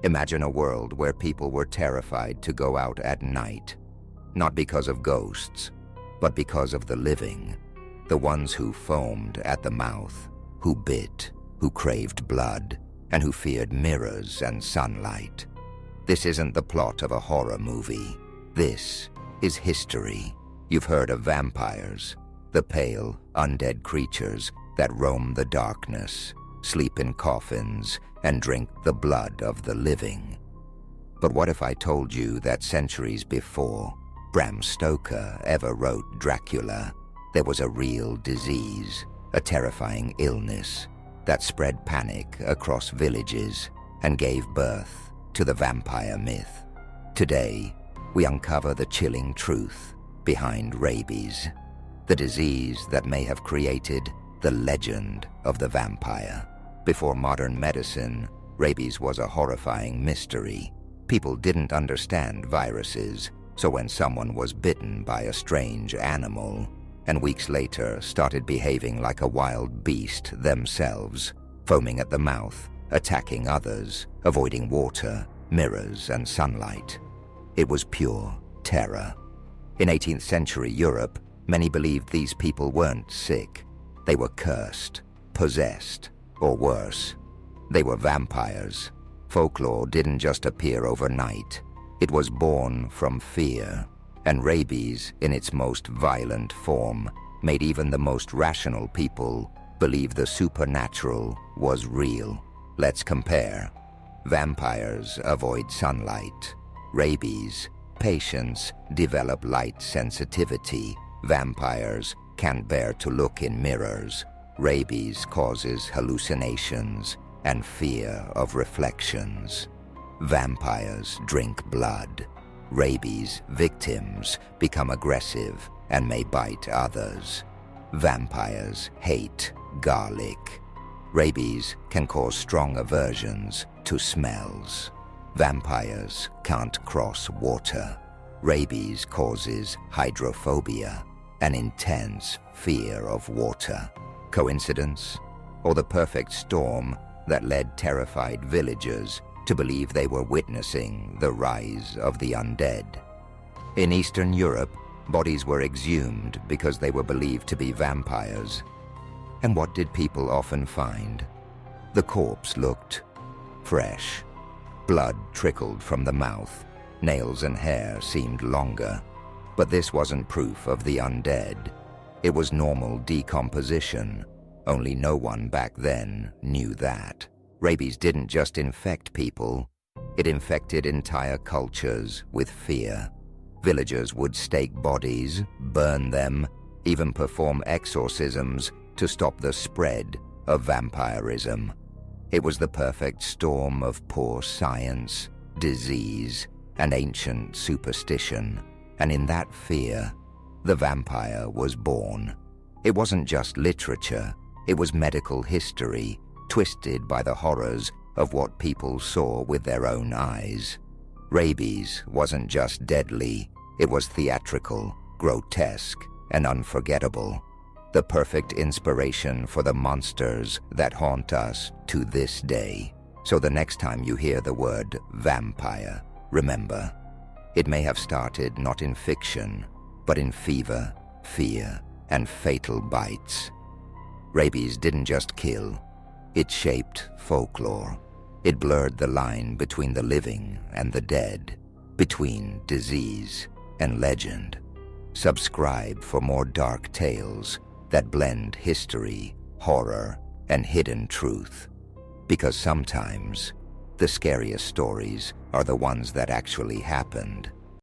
Imagine a world where people were terrified to go out at night, not because of ghosts, but because of the living, the ones who foamed at the mouth, who bit, who craved blood, and who feared mirrors and sunlight. This isn't the plot of a horror movie. This is history. You've heard of vampires, the pale, undead creatures that roam the darkness, sleep in coffins, and drink the blood of the living. But what if I told you that centuries before Bram Stoker ever wrote Dracula, there was a real disease, a terrifying illness that spread panic across villages and gave birth to the vampire myth? Today, we uncover the chilling truth behind rabies, the disease that may have created the legend of the vampire. Before modern medicine, rabies was a horrifying mystery. People didn't understand viruses, so when someone was bitten by a strange animal, and weeks later started behaving like a wild beast themselves, foaming at the mouth, attacking others, avoiding water, mirrors, and sunlight, it was pure terror. In 18th century Europe, many believed these people weren't sick. They were cursed, possessed, or worse. They were vampires. Folklore didn't just appear overnight. It was born from fear, and rabies, in its most violent form, made even the most rational people believe the supernatural was real. Let's compare. Vampires avoid sunlight. Rabies, patients develop light sensitivity. Vampires can't bear to look in mirrors. Rabies causes hallucinations and fear of reflections. Vampires drink blood. Rabies victims become aggressive and may bite others. Vampires hate garlic. Rabies can cause strong aversions to smells. Vampires can't cross water. Rabies causes hydrophobia, an intense fear of water. Coincidence? Or the perfect storm that led terrified villagers to believe they were witnessing the rise of the undead? In Eastern Europe, bodies were exhumed because they were believed to be vampires. And what did people often find? The corpse looked fresh. Blood trickled from the mouth. Nails and hair seemed longer. But this wasn't proof of the undead. It was normal decomposition. Only no one back then knew that. Rabies didn't just infect people. It infected entire cultures with fear. Villagers would stake bodies, burn them, even perform exorcisms to stop the spread of vampirism. It was the perfect storm of poor science, disease, and ancient superstition. And in that fear, the vampire was born. It wasn't just literature, it was medical history, twisted by the horrors of what people saw with their own eyes. Rabies wasn't just deadly, it was theatrical, grotesque, and unforgettable. The perfect inspiration for the monsters that haunt us to this day. So the next time you hear the word vampire, remember, it may have started not in fiction, but in fever, fear, and fatal bites. Rabies didn't just kill, it shaped folklore. It blurred the line between the living and the dead, between disease and legend. Subscribe for more dark tales that blend history, horror, and hidden truth. Because sometimes, the scariest stories are the ones that actually happened.